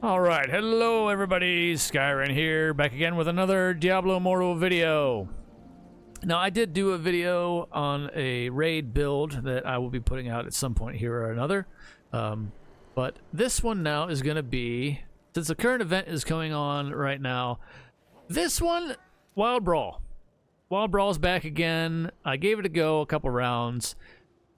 Alright, hello everybody, Skyrim here, back again with another Diablo Immortal video. Now, I did do a video on a raid build that I will be putting out at some point here or another. But this one now is going to be, since the current event is going on right now, this one, Wild Brawl. Wild Brawl's back again. I gave it a go, a couple rounds.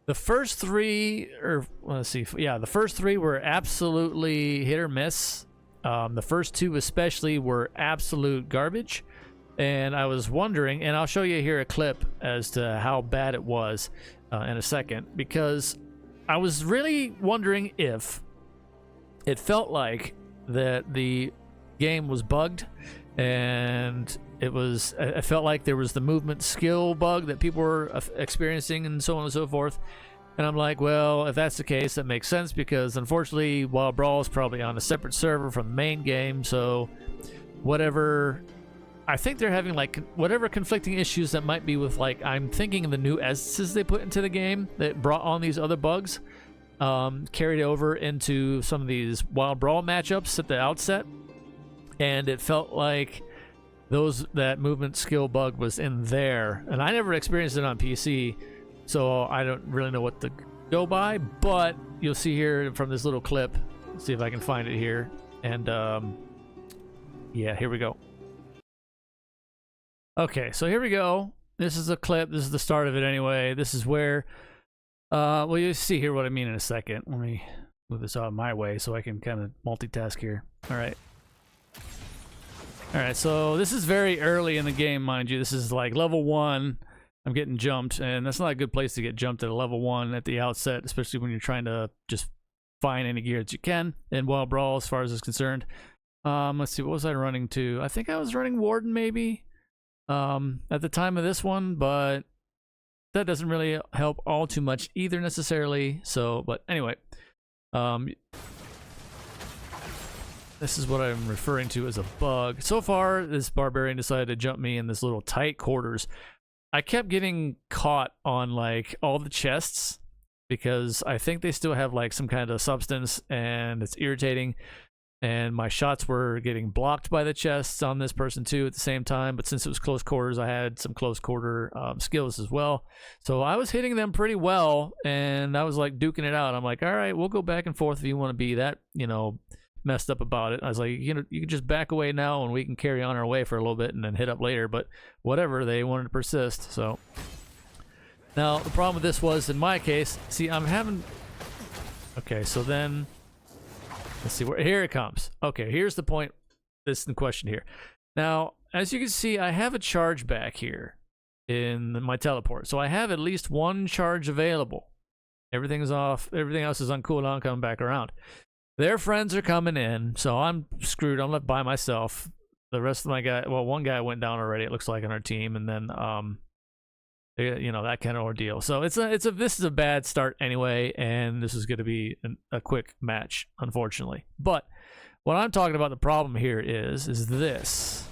The first three, or let's see, yeah, the first three were absolutely hit or miss. The first two especially were absolute garbage. And I was wondering, and I'll show you here a clip as to how bad it was in a second, because I was really wondering if it felt like that the game was bugged, and it felt like there was the movement skill bug that people were experiencing and so on and so forth. And I'm like, well, if that's the case, that makes sense, because unfortunately Wild Brawl is probably on a separate server from the main game, so whatever, I think they're having like whatever conflicting issues that might be with, like, I'm thinking the new essences they put into the game that brought on these other bugs carried over into some of these Wild Brawl matchups at the outset, and it felt like that movement skill bug was in there, and I never experienced it on PC, so I don't really know what to go by. But you'll see here from this little clip, let's see if I can find it here, and yeah, here we go. Okay, so here we go. This is a clip. This is the start of it anyway. This is where well, you'll see here what I mean in a second. Let me move this out of my way so I can kind of multitask here. All right. Alright, so this is very early in the game, mind you. This is like level 1. I'm getting jumped, and that's not a good place to get jumped at a level 1 at the outset, especially when you're trying to just find any gear that you can in Wild Brawl as far as is concerned. Let's see, what was I running to? I think I was running Warden maybe at the time of this one, but that doesn't really help all too much either necessarily. So, but anyway, this is what I'm referring to as a bug. So far, this barbarian decided to jump me in this little tight quarters. I kept getting caught on like all the chests because I think they still have like some kind of substance, and it's irritating. And my shots were getting blocked by the chests on this person too at the same time. But since it was close quarters, I had some close quarter skills as well. So I was hitting them pretty well, and I was like duking it out. I'm like, all right, we'll go back and forth if you want to be that, you know, messed up about it. I was like, you know, you can just back away now and we can carry on our way for a little bit and then hit up later. But whatever, they wanted to persist. So now the problem with this was, in my case, see, I'm having, okay, so then let's see where, here it comes. Okay, here's the point. This is the question here. Now, as you can see, I have a charge back here in my teleport, so I have at least one charge available. Everything's off, everything else is on cooldown, coming back around. Their friends are coming in, so I'm screwed. I'm left by myself. The rest of my guy, well, one guy went down already, it looks like, on our team, and then you know, that kind of ordeal. So this is a bad start anyway, and this is going to be a quick match, unfortunately. But what I'm talking about, the problem here is this.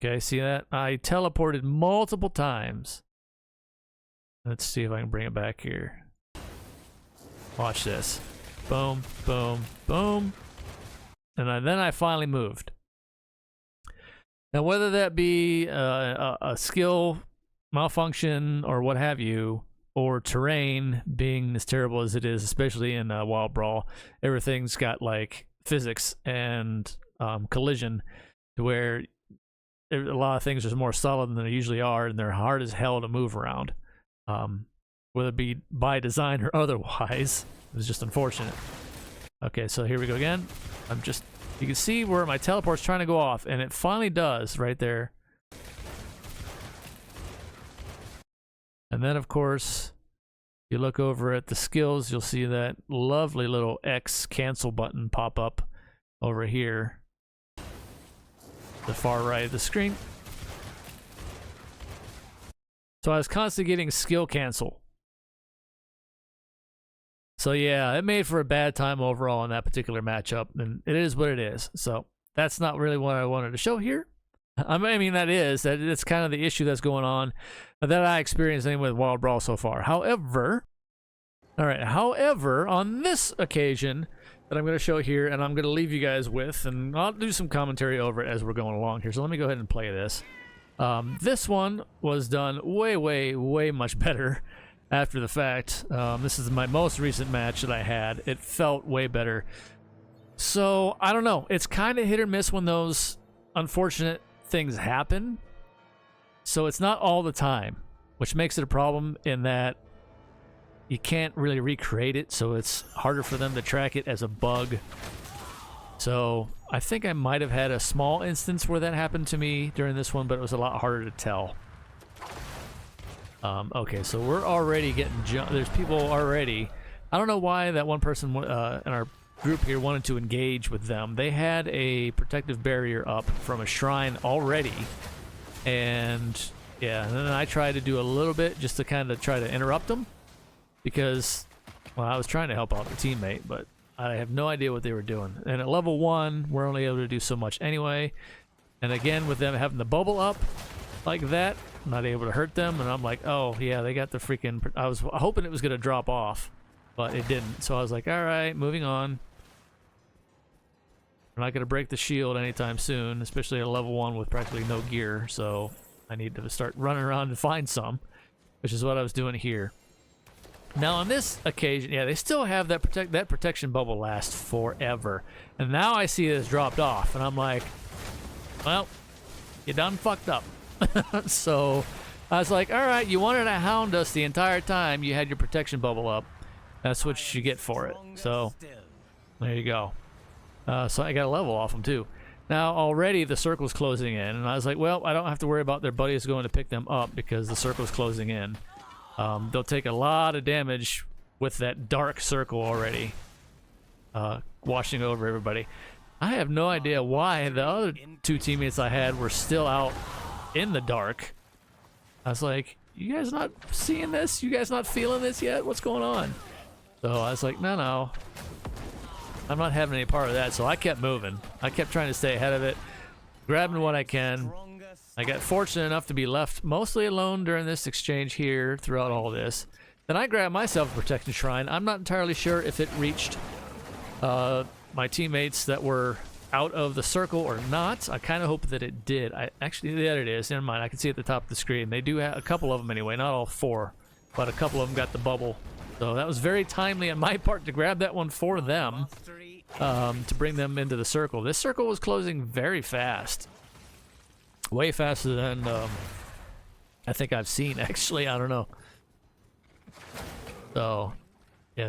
Okay, see that? I teleported multiple times. Let's see if I can bring it back here. Watch this. Boom, boom, boom. And then I finally moved. Now, whether that be a skill malfunction or what have you, or terrain being as terrible as it is, especially in Wild Brawl, everything's got like physics and collision, to where a lot of things are more solid than they usually are, and they're hard as hell to move around. Whether it be by design or otherwise. It was just unfortunate. Okay, so here we go again. You can see where my teleport's trying to go off, and it finally does right there. And then, of course, you look over at the skills, you'll see that lovely little X cancel button pop up over here, the far right of the screen. So I was constantly getting skill cancel. So yeah, it made for a bad time overall in that particular matchup, and it is what it is. So that's not really what I wanted to show here. I mean, that's kind of the issue that's going on that I experienced anyway with Wild Brawl so far. However, All right, however, on this occasion that I'm going to show here, and I'm going to leave you guys with, and I'll do some commentary over it as we're going along here. So let me go ahead and play this. This one was done way much better after the fact. This is my most recent match that I had. It felt way better. So, I don't know. It's kind of hit or miss when those unfortunate things happen. So it's not all the time, which makes it a problem in that you can't really recreate it, so it's harder for them to track it as a bug. So I think I might have had a small instance where that happened to me during this one, but it was a lot harder to tell. Okay, so we're already getting there's people already. I don't know why that one person in our group here wanted to engage with them. They had a protective barrier up from a shrine already, and yeah, and then I tried to do a little bit just to kind of try to interrupt them. Because, well, I was trying to help out the teammate, but I have no idea what they were doing. And at level 1, we're only able to do so much anyway. And again, with them having the bubble up like that, I'm not able to hurt them. And I'm like, oh, yeah, they got the freaking... I was hoping it was going to drop off, but it didn't. So I was like, all right, moving on. I'm not going to break the shield anytime soon, especially at level 1 with practically no gear. So I need to start running around and find some, which is what I was doing here. Now on this occasion, yeah, they still have that protection bubble lasts forever. And now I see it's dropped off, and I'm like, well, you done fucked up. So I was like, all right, you wanted to hound us the entire time you had your protection bubble up. That's what you get for it. So there you go. So I got a level off them too. Now already the circle's closing in, and I was like, well, I don't have to worry about their buddies going to pick them up because the circle's closing in. They'll take a lot of damage with that dark circle already washing over everybody. I have no idea why the other two teammates I had were still out in the dark. I was like, you guys not seeing this? You guys not feeling this yet? What's going on? So I was like, no. I'm not having any part of that. So I kept moving. I kept trying to stay ahead of it, grabbing what I can. I got fortunate enough to be left mostly alone during this exchange here throughout all this. Then I grabbed myself a protection shrine. I'm not entirely sure if it reached my teammates that were out of the circle or not. I kind of hope that it did. Actually, there it is. Never mind. I can see at the top of the screen. They do have a couple of them anyway, not all 4, but a couple of them got the bubble. So that was very timely on my part to grab that one for them to bring them into the circle. This circle was closing very fast. Way faster than I think I've seen, actually. I don't know. So, yeah,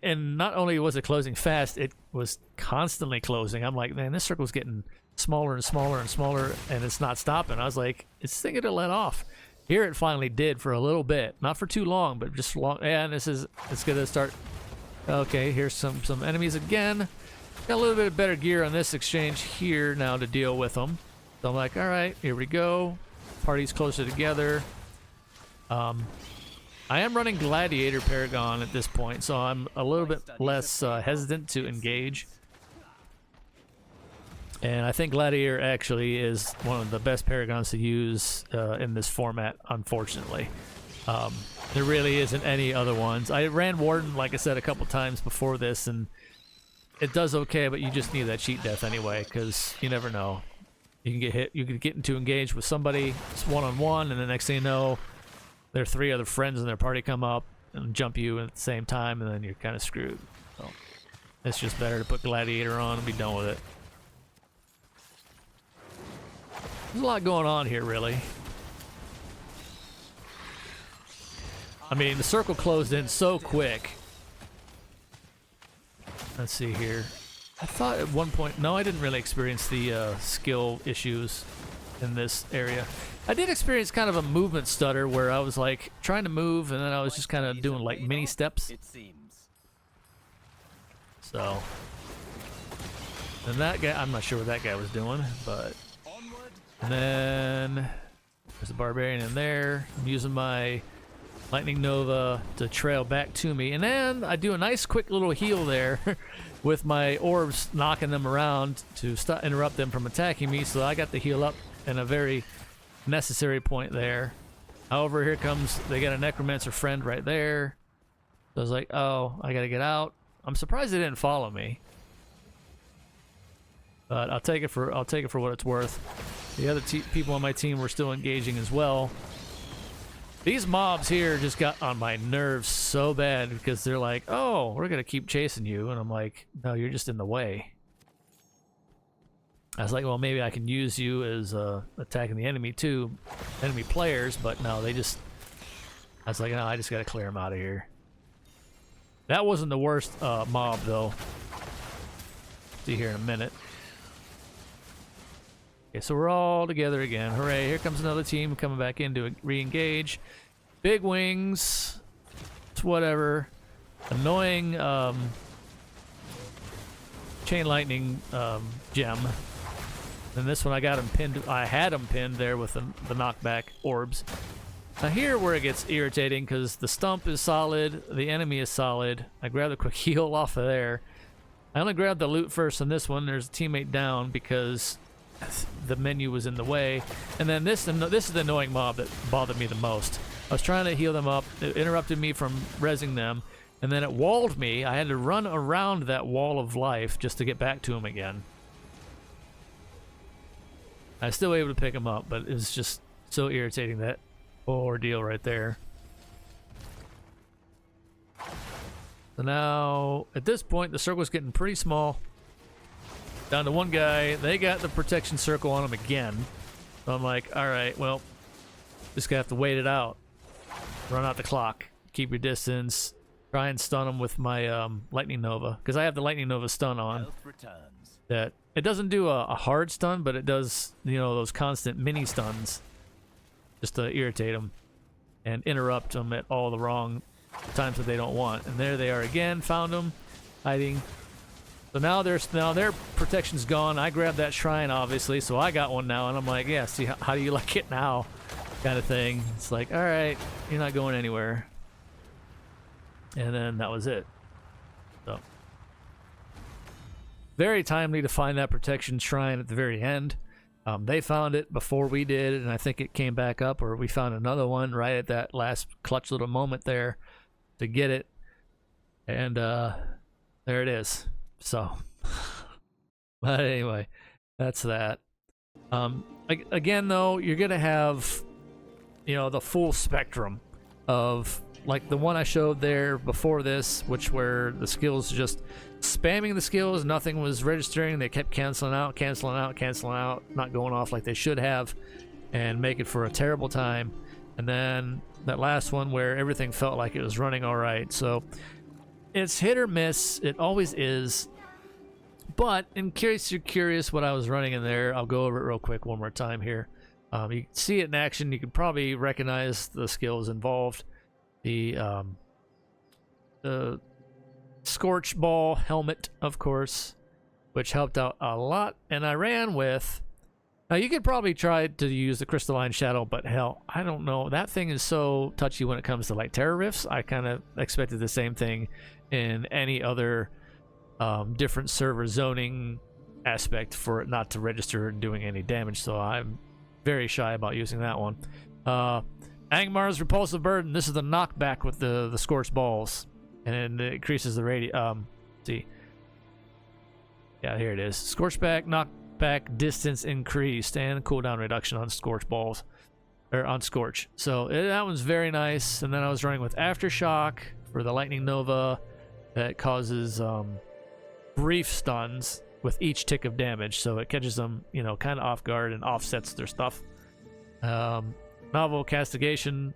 and not only was it closing fast, it was constantly closing. I'm like, man, this circle's getting smaller and smaller and smaller, and it's not stopping. I was like, it's thinking to let off. Here it finally did for a little bit, not for too long, but just long. And it's gonna start. Okay, here's some enemies again. Got a little bit of better gear on this exchange here now to deal with them. So I'm like, all right, here we go. Party's closer together. I am running Gladiator Paragon at this point, so I'm a little bit less hesitant to engage. And I think Gladiator actually is one of the best Paragons to use in this format, unfortunately. There really isn't any other ones. I ran Warden, like I said, a couple times before this, and it does okay, but you just need that cheat death anyway, because you never know. You can get hit, you can get into engage with somebody, it's one-on-one, and the next thing you know, their 3 other friends in their party come up and jump you at the same time, and then you're kind of screwed. So it's just better to put Gladiator on and be done with it. There's a lot going on here, really. I mean, the circle closed in so quick. Let's see here. I thought at one point... No, I didn't really experience the skill issues in this area. I did experience kind of a movement stutter where I was like trying to move and then I was just kind of doing like mini steps. So... And that guy... I'm not sure what that guy was doing, but... And then... There's a barbarian in there. I'm using my Lightning Nova to trail back to me. And then I do a nice quick little heal there with my orbs knocking them around to interrupt them from attacking me. So I got the heal up in a very necessary point there. However, here comes... They got a Necromancer friend right there. So I was like, oh, I gotta get out. I'm surprised they didn't follow me. But I'll take it for what it's worth. The other people on my team were still engaging as well. These mobs here just got on my nerves so bad because they're like, oh, we're gonna keep chasing you, and I'm like, no, you're just in the way. I was like, well, maybe I can use you as attacking the enemy too, enemy players, but no, they just. I was like, no, I just gotta clear them out of here. That wasn't the worst mob though. See here in a minute. Okay, so we're all together again. Hooray, here comes another team coming back in to re-engage. Big wings. It's whatever. Annoying chain lightning gem. And this one I got him pinned. I had him pinned there with the knockback orbs. Now here where it gets irritating because the stump is solid, the enemy is solid. I grabbed a quick heal off of there. I only grabbed the loot first on this one. There's a teammate down because the menu was in the way. And then this is the annoying mob that bothered me the most. I was trying to heal them up. It interrupted me from rezzing them. And then it walled me. I had to run around that wall of life just to get back to him again. I was still able to pick him up, but it was just so irritating, that ordeal right there. So now, at this point, the circle's getting pretty small. Down to one guy. They got the protection circle on him again. So I'm like, alright, well, just gonna have to wait it out. Run out the clock. Keep your distance. Try and stun him with my Lightning Nova. Because I have the Lightning Nova stun on. That it doesn't do a hard stun, but it does, you know, those constant mini stuns. Just to irritate them. And interrupt them at all the wrong times that they don't want. And there they are again. Found them. Hiding. So now their protection's gone. I grabbed that shrine, obviously, so I got one now, and I'm like, yeah, see, how do you like it now? Kind of thing. It's like, all right, you're not going anywhere. And then that was it. So very timely to find that protection shrine at the very end. They found it before we did, and I think it came back up, or we found another one right at that last clutch little moment there to get it. And there it is. So, but anyway, that's that. Again, though, you're gonna have, you know, the full spectrum of, like the one I showed there before this, which where the skills just spamming the skills, nothing was registering. They kept canceling out, not going off like they should have, and make it for a terrible time. And then that last one where everything felt like it was running all right. So it's hit or miss. It always is. But in case you're curious what I was running in there, I'll go over it real quick one more time here. You can see it in action. You can probably recognize the skills involved. The Scorch Ball helmet, of course, which helped out a lot. And I ran with... Now, you could probably try to use the Crystalline Shadow, but hell, I don't know. That thing is so touchy when it comes to, like, Terror Rifts. I kind of expected the same thing in any other different server zoning aspect for it not to register doing any damage, so I'm very shy about using that one. Angmar's Repulsive Burden. This is the knockback with the Scorched Balls, and it increases the radius. See, yeah, here it is. Scorchback, knockback, distance increased, and cooldown reduction on Scorched Balls, or on Scorch. So that one's very nice. And then I was running with Aftershock for the Lightning Nova that causes brief stuns with each tick of damage, so it catches them, you know, kind of off guard and offsets their stuff. Novel Castigation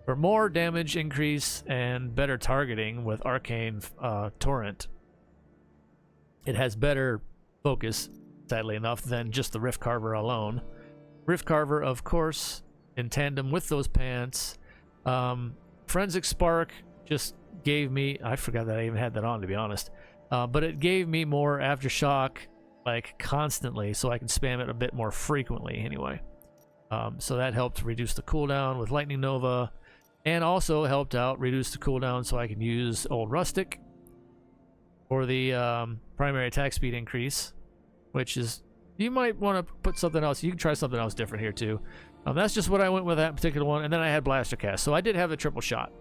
for more damage increase and better targeting with Arcane Torrent. It has better focus, sadly enough, than just the Rift Carver alone. Rift Carver, of course, in tandem with those pants. Forensic Spark just gave me... I forgot that I even had that on, to be honest. But it gave me more Aftershock, like, constantly, so I can spam it a bit more frequently, anyway. So that helped reduce the cooldown with Lightning Nova, and also helped out reduce the cooldown so I can use Old Rustic for the primary attack speed increase, which is... You might want to put something else. You can try something else different here, too. That's just what I went with that particular one, and then I had Blaster Cast, so I did have a triple shot.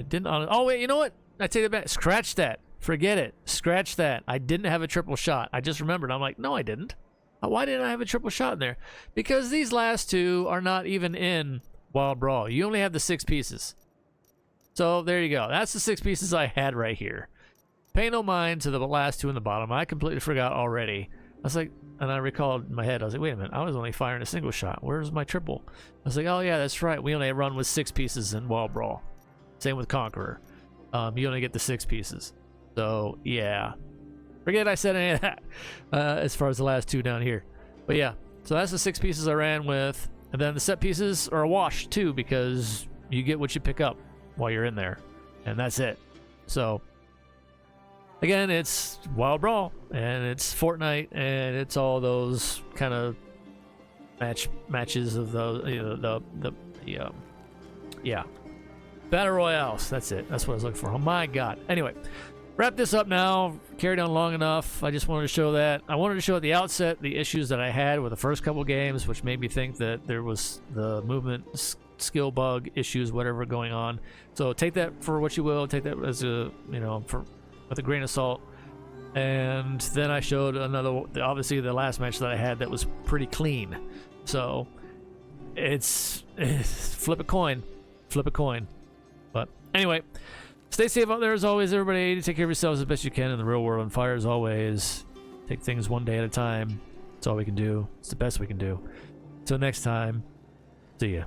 It didn't. Oh wait, you know what? I take it back. Scratch that. Forget it. Scratch that. I didn't have a triple shot. I just remembered. I'm like, no, I didn't. Why didn't I have a triple shot in there? Because these last two are not even in Wild Brawl. You only have the 6 pieces. So there you go. That's the 6 pieces I had right here. Pay no mind to the last 2 in the bottom. I completely forgot already. I was like, and I recalled in my head, I was like, wait a minute, I was only firing a single shot. Where's my triple? I was like, oh yeah, that's right. We only run with 6 pieces in Wild Brawl. Same with Conqueror. You only get the 6 pieces. So yeah. Forget I said any of that as far as the last 2 down here. But yeah, so that's the 6 pieces I ran with. And then the set pieces are a wash too, because you get what you pick up while you're in there. And that's it. So again, it's Wild Brawl, and it's Fortnite, and it's all those kind of matches of those, you know, yeah, battle royales. That's it. That's what I was looking for. Oh my god. Anyway, wrap this up now. Carried on long enough. I just wanted to show that. I wanted to show at the outset the issues that I had with the first couple games, which made me think that there was the movement skill bug issues, whatever going on. So take that for what you will. Take that as a, you know, with a grain of salt. And then I showed another, obviously the last match that I had that was pretty clean. So it's flip a coin. But anyway, stay safe out there as always, everybody. Take care of yourselves as best you can in the real world. And fire as always. Take things one day at a time. That's all we can do. It's the best we can do. Until next time, see ya.